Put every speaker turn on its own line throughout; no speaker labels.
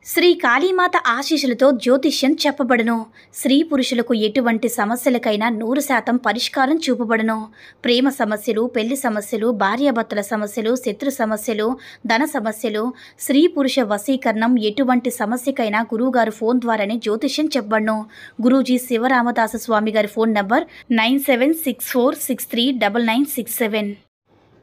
శ్రీ కాళీమాత ఆశీస్సులతో జ్యోతిష్యం చెప్పబడును. స్త్రీ పురుషులకు ఎటువంటి సమస్యలకైనా 100% పరిష్కారం చూపబడును. ప్రేమ సమస్యలు, పెళ్లి సమస్యలు, భార్యాభర్తల సమస్యలు, శత్రు సమస్యలు, ధన సమస్యలు, స్త్రీ పురుష వశీకరణం, ఎటువంటి సమస్యకైనా గురువుగారు ఫోన్ ద్వారానే జ్యోతిష్యం చెప్పబడును. గురూజీ శివరామదాస స్వామి గారి ఫోన్ నంబర్ 9764639967.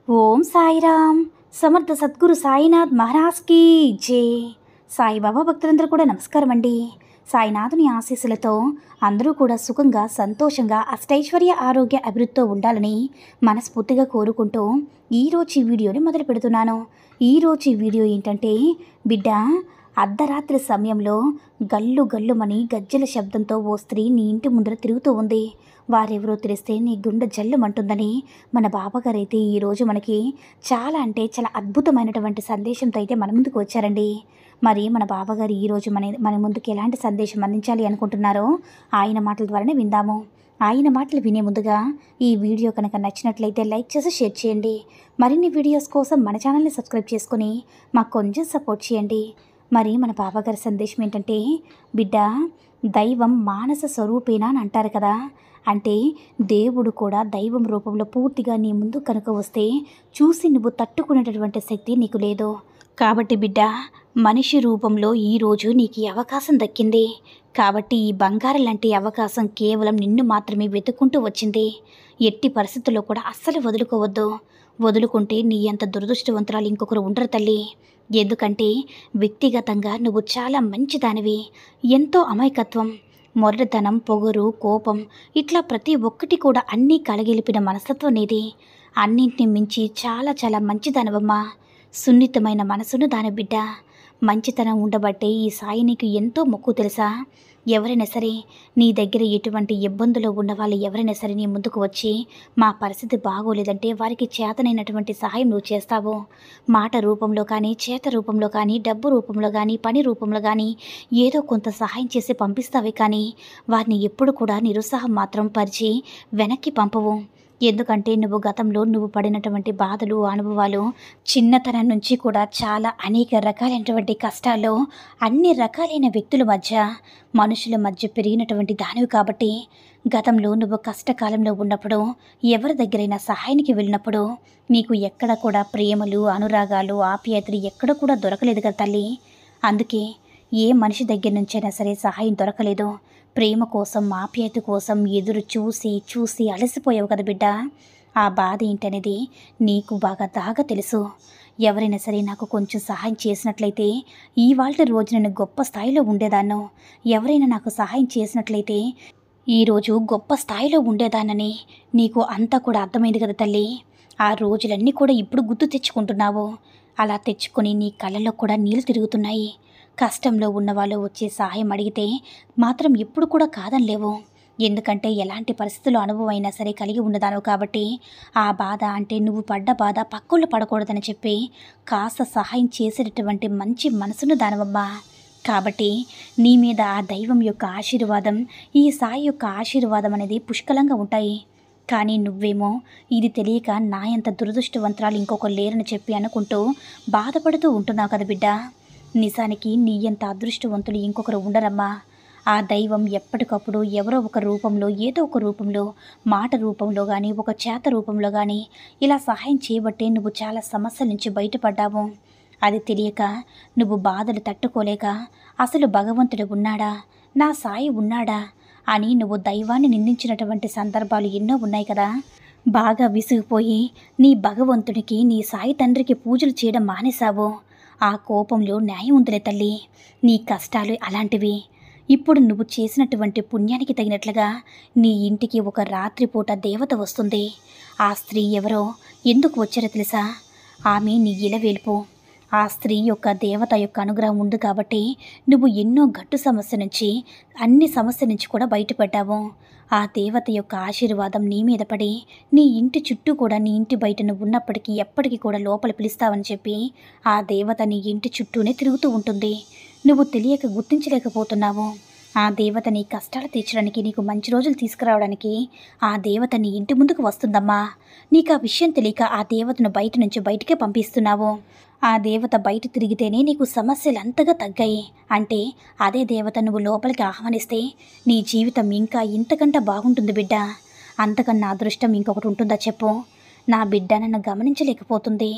ఓం సాయిరామ్. సమర్థ సద్గురు సాయినాథ్ మహారాజ్ కీ జై. సాయిబాబా భక్తులందరూ కూడా నమస్కారం అండి. సాయినాథుని ఆశీస్సులతో అందరూ కూడా సుఖంగా, సంతోషంగా, అష్టైశ్వర్య, ఆరోగ్య అభివృద్ధితో ఉండాలని మనస్ఫూర్తిగా కోరుకుంటూ ఈరోజు ఈ వీడియోని మొదలు పెడుతున్నాను. ఈరోజు ఈ వీడియో ఏంటంటే, బిడ్డ, అర్ధరాత్రి సమయంలో గల్లు గల్లుమని గజ్జెల శబ్దంతో ఓ స్త్రీ నీ ఇంటి ముందర తిరుగుతూ ఉంది. వారెవరో తెలిస్తే నీ గుండె జల్లుమంటుందని మన బాబాగారు అయితే ఈరోజు మనకి చాలా అంటే చాలా అద్భుతమైనటువంటి సందేశంతో అయితే మన ముందుకు వచ్చారండి. మరి మన బాబాగారు ఈరోజు మన ముందుకు ఎలాంటి సందేశం అందించాలి అనుకుంటున్నారో ఆయన మాటల ద్వారానే విందాము. ఆయన మాటలు వినే ముందుగా ఈ వీడియో కనుక నచ్చినట్లయితే లైక్ చేసి షేర్ చేయండి. మరిన్ని వీడియోస్ కోసం మన ఛానల్ని సబ్స్క్రైబ్ చేసుకుని మాకు కొంచెం సపోర్ట్ చేయండి. మరి మన బాబాగారి సందేశం ఏంటంటే, బిడ్డ, దైవం మానస స్వరూపేనా అని అంటారు కదా. అంటే దేవుడు కూడా దైవం రూపంలో పూర్తిగా నీ ముందు కనుక వస్తే చూసి నువ్వు తట్టుకునేటటువంటి శక్తి నీకు లేదు. కాబట్టి బిడ్డ, మనిషి రూపంలో ఈరోజు నీకు ఈ అవకాశం దక్కింది. కాబట్టి ఈ బంగారం లాంటి అవకాశం కేవలం నిన్ను మాత్రమే వెతుక్కుంటూ వచ్చింది. ఎట్టి పరిస్థితుల్లో కూడా అస్సలు వదులుకోవద్దు. వదులుకుంటే నీ అంత దురదృష్టవంతురాలు ఇంకొకరు ఉండరు తల్లి. ఎందుకంటే వ్యక్తిగతంగా నువ్వు చాలా మంచిదానివి. ఎంతో అమాయకత్వం, మొరటితనం, పొగరు, కోపం, ఇట్లా ప్రతి ఒక్కటి కూడా అన్నీ కలగలిపిన మనస్తత్వం నీది. అన్నింటిని మించి చాలా చాలా మంచిదానివమ్మా. సున్నితమైన మనసును దాని బిడ్డ. మంచితనం ఉండబట్టే ఈ సాయి నీకు ఎంతో మొక్కు తెలుసా. ఎవరైనా సరే నీ దగ్గర ఎటువంటి ఇబ్బందులు ఉన్న వాళ్ళు ఎవరైనా సరే నీ ముందుకు వచ్చి మా పరిస్థితి బాగోలేదంటే వారికి చేతనైనటువంటి సహాయం నువ్వు చేస్తావు. మాట రూపంలో కానీ, చేత రూపంలో కానీ, డబ్బు రూపంలో కానీ, పని రూపంలో కానీ ఏదో కొంత సహాయం చేసి పంపిస్తావే కానీ వారిని ఎప్పుడు కూడా నిరుత్సాహం మాత్రం పరిచి వెనక్కి పంపవు. ఎందుకంటే నువ్వు గతంలో నువ్వు పడినటువంటి బాధలు, అనుభవాలు, చిన్నతనం నుంచి కూడా చాలా అనేక రకాలైనటువంటి కష్టాల్లో అన్ని రకాలైన వ్యక్తుల మధ్య, మనుషుల మధ్య పెరిగినటువంటి దానివి. కాబట్టి గతంలో నువ్వు కష్టకాలంలో ఉన్నప్పుడు ఎవరి దగ్గరైనా సహాయానికి వెళ్ళినప్పుడు నీకు ఎక్కడ కూడా ప్రేమలు, అనురాగాలు, ఆప్యాయతలు ఎక్కడ కూడా దొరకలేదు కదా తల్లి. అందుకే ఏ మనిషి దగ్గర నుంచైనా సరే సహాయం దొరకలేదు. ప్రేమ కోసం, ఆప్యాయత కోసం ఎదురు చూసి చూసి అలసిపోయావు కదా బిడ్డ. ఆ బాధ ఏంటనేది నీకు బాగా తెలుసు. ఎవరైనా సరే నాకు కొంచెం సహాయం చేసినట్లయితే ఇవాళ రోజు నేను గొప్ప స్థాయిలో ఉండేదాన్ని. ఎవరైనా నాకు సహాయం చేసినట్లయితే ఈరోజు గొప్ప స్థాయిలో ఉండేదానని నీకు అంతా కూడా అర్థమైంది కదా తల్లి. ఆ రోజులన్నీ కూడా ఇప్పుడు గుర్తు తెచ్చుకుంటున్నావు. అలా తెచ్చుకొని నీ కళ్ళలో కూడా నీళ్ళు తిరుగుతున్నాయి. కష్టంలో ఉన్నవాళ్ళు వచ్చే సహాయం అడిగితే మాత్రం ఎప్పుడు కూడా కాదనిలేవు. ఎందుకంటే ఎలాంటి పరిస్థితుల్లో అనుభవం అయినా సరే కలిగి ఉన్నదాను కాబట్టి ఆ బాధ అంటే నువ్వు పడ్డ బాధ పక్కళ్ళు పడకూడదని చెప్పి కాస్త సహాయం చేసేటటువంటి మంచి మనసును దానవమ్మా. కాబట్టి నీ మీద ఆ దైవం యొక్క ఆశీర్వాదం, ఈ సాయి యొక్క ఆశీర్వాదం అనేది పుష్కలంగా ఉంటాయి. కానీ నువ్వేమో ఇది తెలియక నా ఎంత దురదృష్టవంతురాలు ఇంకొకరు లేరని చెప్పి అనుకుంటూ బాధపడుతూ ఉంటున్నావు కదా బిడ్డ. నిజానికి నీ ఎంత అదృష్టవంతులు ఇంకొకరు ఉండరమ్మా. ఆ దైవం ఎప్పటికప్పుడు ఎవరో ఒక రూపంలో, ఏదో ఒక రూపంలో, మాట రూపంలో కానీ, ఒక చేత రూపంలో కానీ ఇలా సహాయం చేయబట్టే నువ్వు చాలా సమస్యల నుంచి బయటపడ్డావు. అది తెలియక నువ్వు బాధలు తట్టుకోలేక అసలు భగవంతుడు ఉన్నాడా, నా సాయి ఉన్నాడా అని నువ్వు దైవాన్ని నిందించినటువంటి సందర్భాలు ఎన్నో ఉన్నాయి కదా. బాగా విసిగిపోయి నీ భగవంతుడికి, నీ సాయి తండ్రికి పూజలు చేయడం మానేశావు. ఆ కోపంలో న్యాయం ఉందిలే తల్లి. నీ కష్టాలు అలాంటివి. ఇప్పుడు నువ్వు చేసినటువంటి పుణ్యానికి తగినట్లుగా నీ ఇంటికి ఒక రాత్రిపూట దేవత వస్తుంది. ఆ స్త్రీ ఎవరో, ఎందుకు వచ్చారో తెలుసా? ఆమె నీ ఇలవేల్పు. ఆ స్త్రీ యొక్క దేవత యొక్క అనుగ్రహం ఉంది కాబట్టి నువ్వు ఎన్నో గట్టు సమస్య నుంచి, అన్ని సమస్య నుంచి కూడా బయటపడ్డావు. ఆ దేవత యొక్క ఆశీర్వాదం నీ మీద పడి నీ ఇంటి చుట్టూ కూడా, నీ ఇంటి బయట నువ్వు ఉన్నప్పటికీ ఎప్పటికీ కూడా లోపల పిలుస్తావని చెప్పి ఆ దేవత నీ ఇంటి చుట్టూనే తిరుగుతూ ఉంటుంది. నువ్వు తెలియక గుర్తించలేకపోతున్నావు. ఆ దేవత నీ కష్టాలు తీర్చడానికి, నీకు మంచి రోజులు తీసుకురావడానికి ఆ దేవత నీ ఇంటి ముందుకు వస్తుందమ్మా. నీకు ఆ విషయం తెలియక ఆ దేవతను బయట నుంచి బయటికే పంపిస్తున్నావు. ఆ దేవత బయట తిరిగితేనే నీకు సమస్యలు అంతగా తగ్గాయి. అంటే అదే దేవత నువ్వు లోపలికి ఆహ్వానిస్తే నీ జీవితం ఇంకా ఇంతకంటే బాగుంటుంది బిడ్డ. అంతకన్నా అదృష్టం ఇంకొకటి ఉంటుందా చెప్పు? నా బిడ్డ నన్ను గమనించలేకపోతుంది.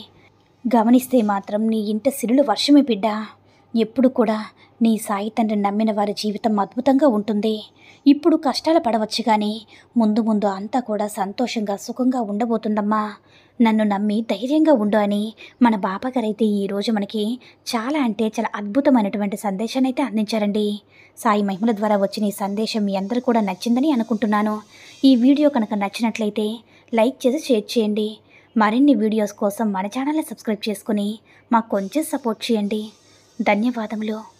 గమనిస్తే మాత్రం నీ ఇంట సిరులు వర్షమే బిడ్డ. ఎప్పుడు కూడా నీ సాయి తండ్రిని నమ్మిన వారి జీవితం అద్భుతంగా ఉంటుంది. ఇప్పుడు కష్టాలు పడవచ్చు కానీ ముందు ముందు అంతా కూడా సంతోషంగా సుఖంగా ఉండబోతుందమ్మా. నన్ను నమ్మి ధైర్యంగా ఉండు అని మన బాబాగారైతే ఈరోజు మనకి చాలా అంటే చాలా అద్భుతమైనటువంటి సందేశాన్ని అయితే అందించారండి. సాయి మహిమల ద్వారా వచ్చిన ఈ సందేశం మీ అందరూ కూడా నచ్చిందని అనుకుంటున్నాను. ఈ వీడియో కనుక నచ్చినట్లయితే లైక్ చేసి షేర్ చేయండి. మరిన్ని వీడియోస్ కోసం మన ఛానల్ని సబ్స్క్రైబ్ చేసుకుని మాకు కొంచెం సపోర్ట్ చేయండి. ధన్యవాదములు.